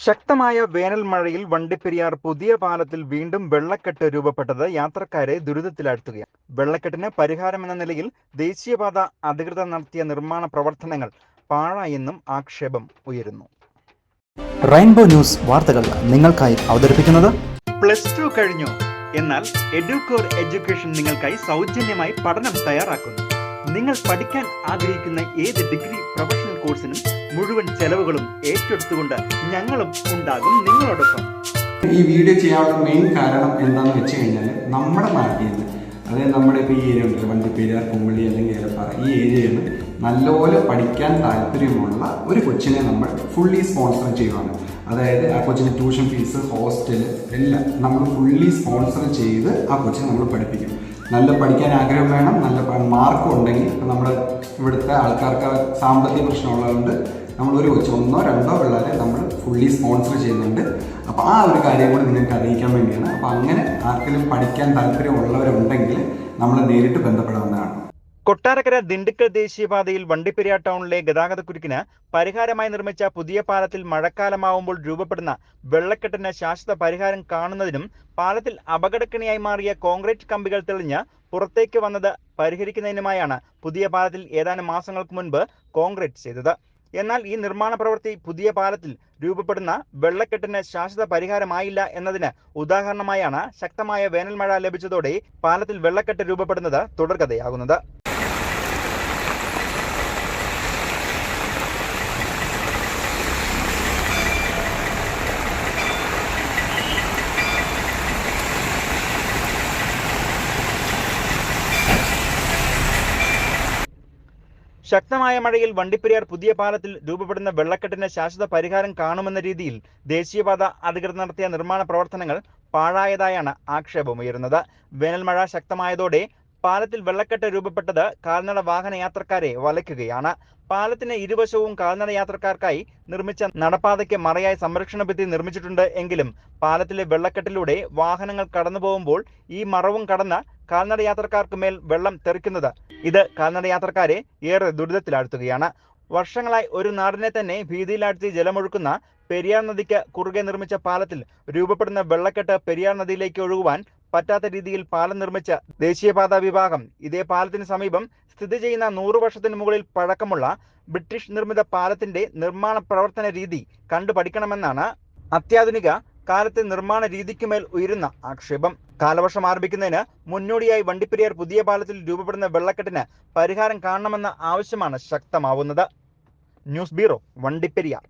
ശക്തമായ വേനൽ മഴയിൽ വണ്ടിപ്പെരിയാർ പുതിയ പാലത്തിൽ വീണ്ടും വെള്ളക്കെട്ട് രൂപപ്പെട്ടത് യാത്രക്കാരെ ദുരിതത്തിലാഴ്ത്തുകയാണ്. വെള്ളക്കെട്ടിന് പരിഹാരമെന്ന നിലയിൽ ദേശീയപാത അധികൃതർ നടത്തിയ നിർമ്മാണ പ്രവർത്തനങ്ങൾ പാഴായെന്നും ആക്ഷേപം ഉയരുന്നു. റെയിൻബോ ന്യൂസ് വാർത്തകൾ നിങ്ങൾക്കായി അവതരിപ്പിക്കുന്നത് +2 കഴിഞ്ഞു, എന്നാൽ എഡ്യൂക്കോർ എഡ്യൂക്കേഷൻ നിങ്ങൾക്കായി സൗജന്യമായി പഠനം തയ്യാറാക്കുന്നു. നിങ്ങൾ പഠിക്കാൻ ആഗ്രഹിക്കുന്ന ഏത് ഡിഗ്രി പ്രൊഫഷണൽ കോഴ്സിനും മുഴുവൻ ചെലവുകളും ഏറ്റെടുത്തുകൊണ്ട് ഞങ്ങളും ഉണ്ടാകും നിങ്ങളോടൊപ്പം. ഈ വീഡിയോ ചെയ്യാനുള്ള മെയിൻ കാരണം എന്താണെന്ന് വെച്ച് കഴിഞ്ഞാൽ നമ്മുടെ നാട്ടിൽ നിന്ന്, അതായത് നമ്മുടെ ഇപ്പോൾ ഈ ഏരിയ ഉണ്ടല്ലോ, വണ്ടിപ്പെരിയാർ, കുമ്പളി അല്ലെങ്കിൽ ഏലപ്പാറ, ഈ ഏരിയയിൽ നിന്ന് നല്ലപോലെ പഠിക്കാൻ താല്പര്യമുള്ള ഒരു കൊച്ചിനെ നമ്മൾ ഫുള്ളി സ്പോൺസർ ചെയ്യുവാണ്. അതായത് ആ കൊച്ചിന് ട്യൂഷൻ ഫീസ്, ഹോസ്റ്റൽ എല്ലാം നമ്മൾ ഫുള്ളി സ്പോൺസർ ചെയ്ത് ആ കൊച്ചിനെ നമ്മൾ പഠിപ്പിക്കും. നല്ല പഠിക്കാൻ ആഗ്രഹം വേണം, നല്ല മാർക്കും ഉണ്ടെങ്കിൽ. ഇപ്പം നമ്മുടെ ഇവിടുത്തെ ആൾക്കാർക്ക് സാമ്പത്തിക പ്രശ്നമുള്ളതുകൊണ്ട് നമ്മളൊരു കൊച്ചു 1-2 പിള്ളേരെ നമ്മൾ ഫുള്ളി സ്പോൺസർ ചെയ്യുന്നുണ്ട്. അപ്പോൾ ആ ഒരു കാര്യം കൂടി നിങ്ങൾക്ക് അറിയിക്കാൻ വേണ്ടിയാണ്. അപ്പോൾ അങ്ങനെ ആർക്കെങ്കിലും പഠിക്കാൻ താല്പര്യമുള്ളവരുണ്ടെങ്കിൽ നമ്മൾ നേരിട്ട് ബന്ധപ്പെടാവുന്നതാണ്. കൊട്ടാരക്കര ദിണ്ടുക്കൽ ദേശീയപാതയിൽ വണ്ടിപ്പെരിയാർ ടൗണിലെ ഗതാഗതക്കുരുക്കിന് പരിഹാരമായി നിർമ്മിച്ച പുതിയ പാലത്തിൽ മഴക്കാലമാവുമ്പോൾ രൂപപ്പെടുന്ന വെള്ളക്കെട്ടിന് ശാശ്വത പരിഹാരം കാണുന്നതിനും പാലത്തിൽ അപകടക്കണിയായി മാറിയ കോൺക്രീറ്റ് കമ്പികൾ തെളിഞ്ഞ് പുറത്തേക്ക് വന്നത് പരിഹരിക്കുന്നതിനുമായാണ് പുതിയ പാലത്തിൽ ഏതാനും മാസങ്ങൾക്ക് മുൻപ് കോൺക്രീറ്റ് ചെയ്തത്. എന്നാൽ ഈ നിർമ്മാണ പ്രവൃത്തി പുതിയ പാലത്തിൽ രൂപപ്പെടുന്ന വെള്ളക്കെട്ടിന് ശാശ്വത പരിഹാരമായില്ല എന്നതിന് ഉദാഹരണമായാണ് ശക്തമായ വേനൽമഴ ലഭിച്ചതോടെ പാലത്തിൽ വെള്ളക്കെട്ട് രൂപപ്പെടുന്നത് തുടർക്കഥയാകുന്നത്. ശക്തമായ മഴയിൽ വണ്ടിപ്പെരിയാർ പുതിയ പാലത്തിൽ രൂപപ്പെടുന്ന വെള്ളക്കെട്ടിന് ശാശ്വത പരിഹാരം കാണുമെന്ന രീതിയിൽ ദേശീയപാത അധികൃതർ നടത്തിയ നിർമ്മാണ പ്രവർത്തനങ്ങൾ പാഴായതായാണ് ആക്ഷേപമുയരുന്നത്. വേനൽമഴ ശക്തമായതോടെ പാലത്തിൽ വെള്ളക്കെട്ട് രൂപപ്പെട്ടത് കാൽനട വാഹന യാത്രക്കാരെ വലയ്ക്കുകയാണ്. പാലത്തിന് ഇരുവശവും കാൽനട യാത്രക്കാർക്കായി നിർമ്മിച്ച നടപ്പാതയ്ക്ക് മറയായി സംരക്ഷണ ഭിത്തി നിർമ്മിച്ചിട്ടുണ്ട്. എങ്കിലും പാലത്തിലെ വെള്ളക്കെട്ടിലൂടെ വാഹനങ്ങൾ കടന്നു പോകുമ്പോൾ ഈ മറവും കടന്ന് കാൽനട യാത്രക്കാർക്ക് മേൽ വെള്ളം തെറിക്കുന്നത് ഇത് കാൽനട യാത്രക്കാരെ ഏറെ ദുരിതത്തിലാഴ്ത്തുകയാണ്. വർഷങ്ങളായി ഒരു നാടിനെ തന്നെ ഭീതിയിലാഴ്ത്തി ജലമൊഴുക്കുന്ന പെരിയാർ നദിക്ക് കുറുകെ നിർമ്മിച്ച പാലത്തിൽ രൂപപ്പെടുന്ന വെള്ളക്കെട്ട് പെരിയാർ നദിയിലേക്ക് ഒഴുകുവാൻ പറ്റാത്ത രീതിയിൽ പാലം നിർമ്മിച്ച ദേശീയപാത വിഭാഗം ഇതേ പാലത്തിന് സമീപം സ്ഥിതി ചെയ്യുന്ന 100 വർഷത്തിന് മുകളിൽ പഴക്കമുള്ള ബ്രിട്ടീഷ് നിർമ്മിത പാലത്തിന്റെ നിർമ്മാണ പ്രവർത്തന രീതി കണ്ടുപഠിക്കണമെന്നാണ് അത്യാധുനിക കാലത്തെ നിർമ്മാണ രീതിക്കുമേൽ ഉയരുന്ന ആക്ഷേപം. കാലവർഷം ആരംഭിക്കുന്നതിന് മുന്നോടിയായി വണ്ടിപ്പെരിയാർ പുതിയ പാലത്തിൽ രൂപപ്പെടുന്ന വെള്ളക്കെട്ടിന് പരിഹാരം കാണണമെന്ന ആവശ്യമാണ് ശക്തമാവുന്നത്. News bureau, Vandiperiyar.